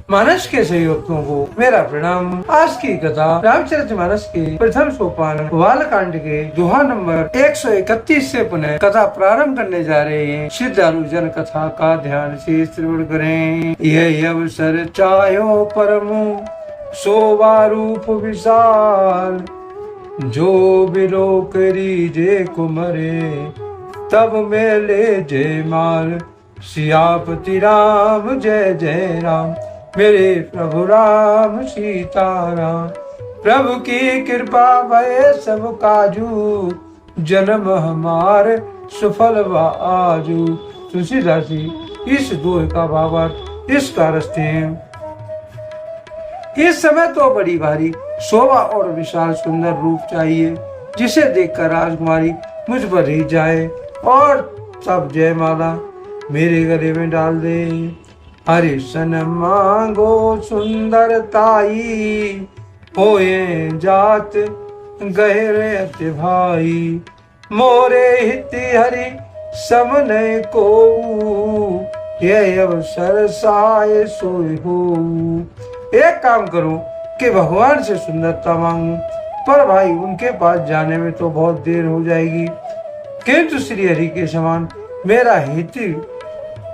मानस के सही भक्तों को मेरा प्रणाम। आज की कथा रामचरितमानस के प्रथम सोपान बालकांड के दोहा नंबर 131 से पुनः कथा प्रारंभ करने जा रहे हैं। श्रद्धालु जन कथा का ध्यान से श्रवण करें। यह अवसर चाह्यो परम शोभा रूप विशाल, जो बिलो करी जे कुमरे तब मेले जय माल। सियापति राम जय जय राम, मेरे प्रभु राम सीताराम। प्रभु की कृपा भय सब काजू, जन्म हमार सफल आजू। तुलसीदास जी इस दोहे का भावार्थ इसका रचते हैं। इस समय तो बड़ी भारी शोभा और विशाल सुंदर रूप चाहिए, जिसे देखकर राजकुमारी मुझ पर ही जाए और तब जयमाला मेरे गले में डाल दे। हरि सन मांगो सुंदर ताई, होए जात गहरे अति भाई। मोरे हित हरि समन को, यह अवसर साय सोई हो। एक काम करूं कि भगवान से सुंदरता मांगूं, पर भाई उनके पास जाने में तो बहुत देर हो जाएगी। किंतु श्री हरि के समान मेरा हित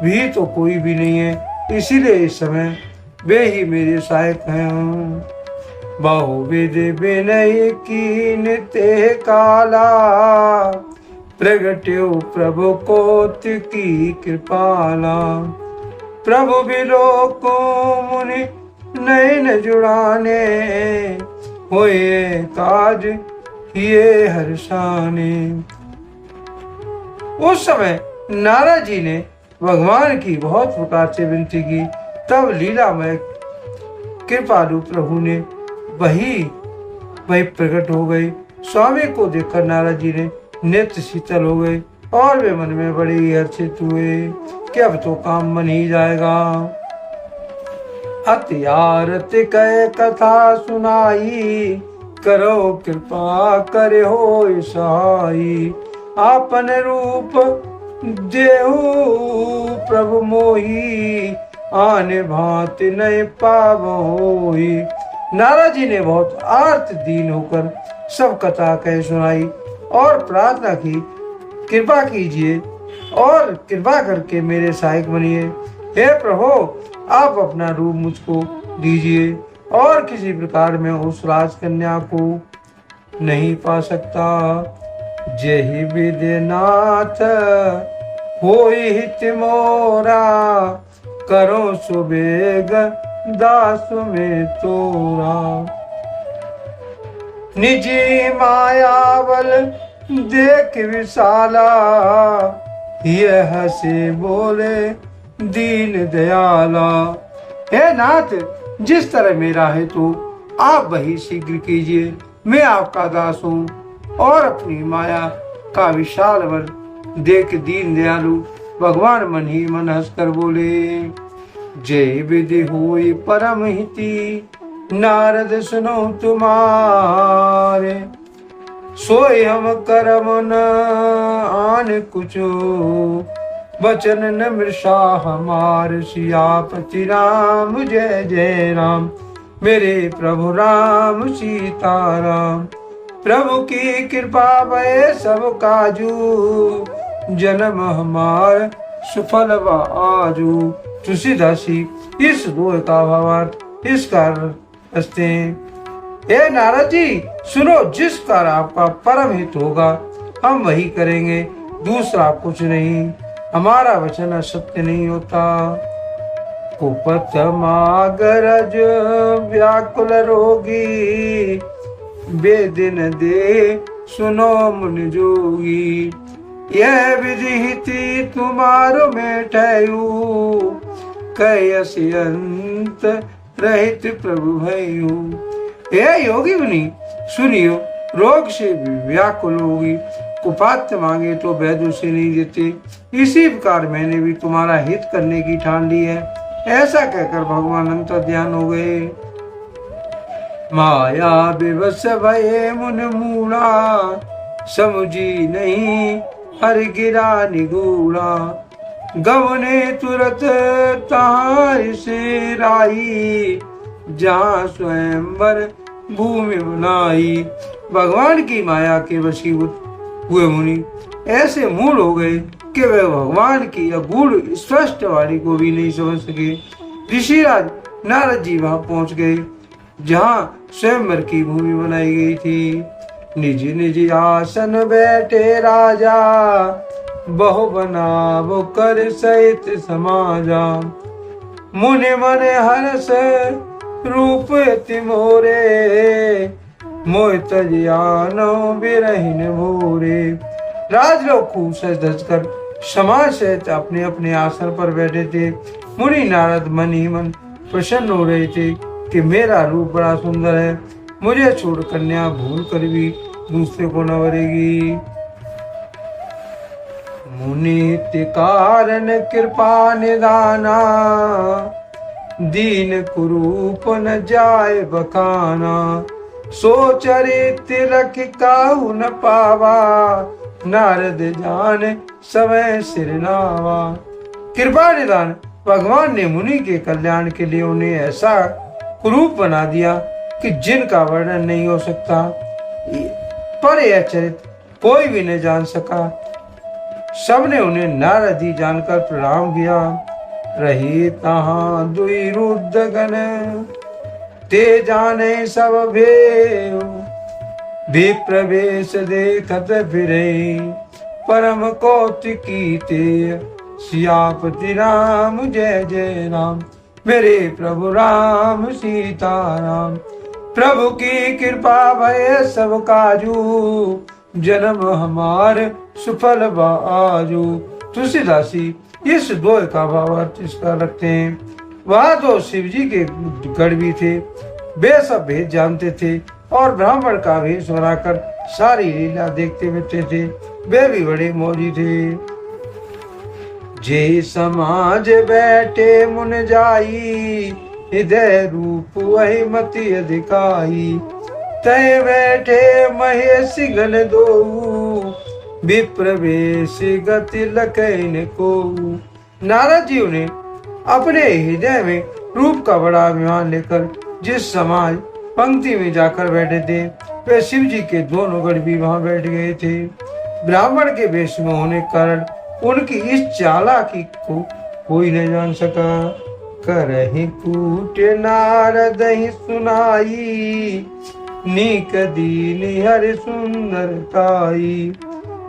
भी तो कोई भी नहीं है, इसीलिए इस समय वे ही मेरे सहायक हैं। बहुविध विनय की नित्य काला, प्रगट्यो प्रभु कोट की कृपाला। प्रभु बिलोको मुनि नयन जुड़ाने, होए काज ये हर्षाने। उस समय नारद जी ने भगवान की बहुत प्रकार से विनती की। तब लीलामय कृपालु प्रभु ने वही प्रकट हो गए। स्वामी को देखकर नारद जी ने नेत्र शीतल हो गए और वे मन में बड़े ही हर्षित हुए कि अब तो काम बन ही जाएगा। अति आरती कह कथा सुनाई, करो कृपा करे हो सहाई। आपन रूप देहु प्रभु मोही, आने भांति नहीं पावोही। नारद जी ने बहुत आर्त दीन होकर सब कथा कह सुनाई और प्रार्थना की, कृपा कीजिए और कृपा करके मेरे सहायक बनिए। हे प्रभु, आप अपना रूप मुझको दीजिए और किसी प्रकार में उस राजकन्या को नहीं पा सकता। जय विद्यनाथ होई हित मोरा, करो सुबेग दास में तोरा। निजी मायावल देख विशाला, यह हंसे बोले दीन दयाला। हे नाथ, जिस तरह मेरा है तो आप वही शीघ्र कीजिए। मैं आपका दास हूँ और अपनी माया का विशाल वर देख दीन दयालु भगवान मन ही मन हंसकर बोले। जय विधि हुई परम हिति, नारद सुनो तुम्हारे। सोए हम करम न आन कुछो, वचन न मृषा हमार। सियापति राम जय जय राम, मेरे प्रभु राम सीताराम। प्रभु की कृपा भय सब काजू, जन्म हमार सफल आजू। तुलसीदास जी इस दोहे का भावार्थ इस कारण रचते हैं। हे नारद जी, सुनो, जिस कार्य आपका परम हित होगा हम वही करेंगे, दूसरा कुछ नहीं। हमारा वचन असत्य नहीं होता। कुपथ मागरज व्याकुल रोगी, बेदिन दे सुनो मुनि जोगी। यह विधि हिति तुम्हारो में ठहू, कयसि अंत रहित प्रभु भयू। हे योगी मुनि, सुनियो, रोग से व्याकुल होगी, कुपात्र मांगे तो वैद्य से नहीं देते। इसी प्रकार मैंने भी तुम्हारा हित करने की ठान ली है। ऐसा कहकर भगवान अंतर ध्यान हो गए। माया विवश भये मुन मूढ़ा, समुझी नहीं हर गिरा निगूढ़ा। गवने तुरत तहां से राई, जहाँ स्वयंवर भूमि बनाई। भगवान की माया के वशीभूत हुए मुनि ऐसे मूड हो गए कि वे भगवान की अगूढ़ स्पष्ट वाणी को भी नहीं समझ सके। ऋषिराज नारद जी वहां पहुंच गए जहाँ स्वयंवर की भूमि बनाई गई थी। निज निज आसन बैठे राजा, बहु बनावो कर सहित समाजा। मुनि मन हर्ष रूप तिमोरे, मोह तजियानो बिरहिन मोरे। राजलोग खूब सज धज कर समाज सहित अपने अपने आसन पर बैठे थे। मुनि नारद मन ही मन प्रसन्न हो रहे थे कि मेरा रूप बड़ा सुंदर है, मुझे छोड़ कन्या भूल कर भी दूसरे को न वरेगी। मुनि कारण कृपा निदाना, दीन कुरूप न जाय बखाना। सो चरित्र रख काहू न पावा, नारद जान समय सिर नावा। कृपा निदान भगवान ने मुनि के कल्याण के लिए उन्हें ऐसा कुरूप बना दिया कि जिनका वर्णन नहीं हो सकता, पर यह चरित्र कोई भी नहीं जान सका। सबने उन्हें नारद ही जानकर प्रणाम किया। रही तहां दुई रुद्रगण, ते जाने सब भेव। विप्रवेश देखत फिरे, परम कौतुकी ते। सियापति राम जय जय राम, मेरे प्रभु राम सीताराम। प्रभु की कृपा भय सब काजू, जन्म हमार सुफल बाजू। तुलसीदासी इस दोहे का भावार्थ इसका रखते हैं। वह तो शिव जी के गढ़ भी थे, वे सब भेद जानते थे और ब्राह्मण का वेश बनाकर सारी लीला देखते बैठे थे। वे भी बड़े मौजी थे। जे समाज बैठे मुन जाई, हृदय रूप वही मति अधिकाई। तय बैठे महेश गण दो, विप्रवेश गति लखन को। नारद जी उन्हें अपने हृदय में रूप का बड़ा अभिमान लेकर जिस समाज पंक्ति में जाकर बैठे थे, वे शिव जी के दोनों गढ़ भी वहां बैठ गए थे। ब्राह्मण के वेश में होने के कारण उनकी इस चालाकी को कोई नहीं जान सका। करहि कूट नारद ही सुनाई, नीक दीन हर सुंदरताई।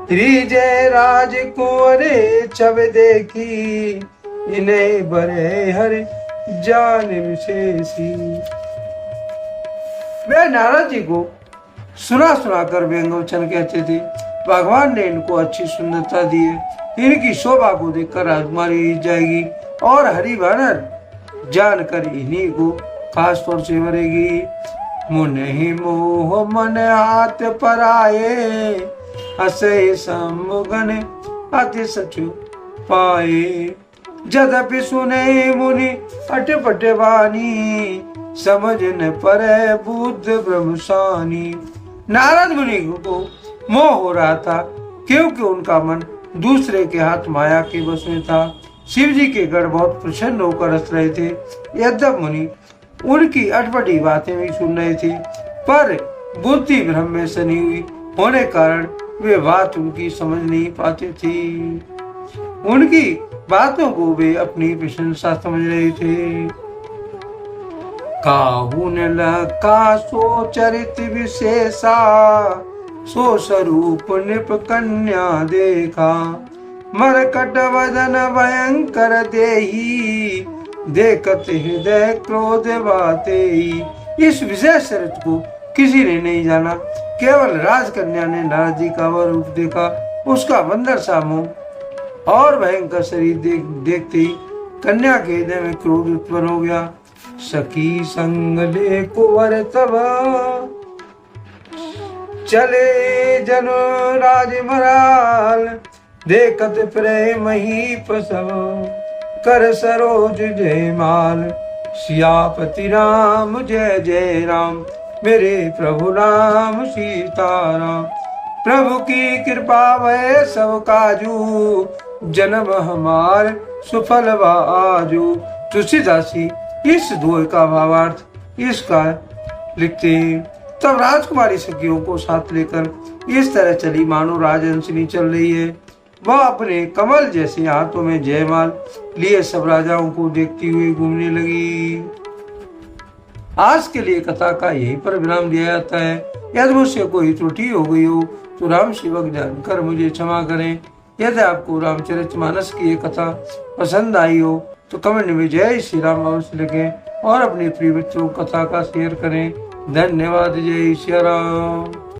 त्रिजय राज कुंवरे छब देखी, इन्हें बरे हर जान विशेषी। वे नारद जी को सुना सुना कर व्यंगवचन कहते थे। भगवान ने इनको अच्छी सुंदरता दी है, इनकी शोभा को देखकर राजकुमारी जाएगी और हरि भरत जानकर इन्हीं को खास तौर से मरेगी। मुन ही मोह मन हाथ पर आए, हसे समुगन अति सचु पाए। जदपि सुने मुनि अटपट वाणी, समझ न परे बुद्ध ब्रह्मशानी। नारद मुनि को मोह हो रहा था क्योंकि उनका मन दूसरे के हाथ माया के वश में था। शिव जी के गढ़ बहुत प्रसन्न होकर हंस रहे थे। यद्यप मुनि उनकी अटपटी बातें भी सुन रहे थे, पर बुद्धि भ्रम में सनी हुई होने कारण वे बात उनकी समझ नहीं पाते थे। उनकी बातों को वे अपनी प्रशंसा समझ रहे थे। काहू न लका सो चरित विशेषा, सो स्वरूप नृप कन्या देखा। मरकट वदन भयंकर देही, देखत हृदय क्रोध बाते। इस विशेष चरित्र को किसी ने नहीं जाना, केवल राजकन्या ने नारद जी का वह रूप देखा। उसका बंदर सा मुंह और भयंकर शरीर देखते ही कन्या के हृदय में क्रोध उत्पन्न हो गया। सखी संग ले कुंवर तब, चले जन राज मराल। देखत प्रेम ही प्रसव, कर सरोज जय माल। सियापति राम जय जय राम, मेरे प्रभु राम सीताराम। प्रभु की कृपा वह सब काजू, जन्म हमार सुफल आजू। तुलसीदासी इस दोहे का भावार्थ इसका लिखते हैं। तब राजकुमारी सखियों को साथ लेकर इस तरह चली मानो राजहंसिनी चल रही है। वह अपने कमल जैसे हाथों में जयमाल लिए सब राजाओं को देखती हुई घूमने लगी। आज के लिए कथा का यही पर विराम दिया जाता है। यदि मुझसे कोई त्रुटि हो गई हो तो राम सेवक जानकर मुझे क्षमा करें। यदि आपको रामचरितमानस की ये कथा पसंद आई हो तो कमेंट में जय श्री राम अवश्य लिखें और अपने प्रिय मित्रों को कथा का शेयर करें। धन्यवाद। जय श्री राम।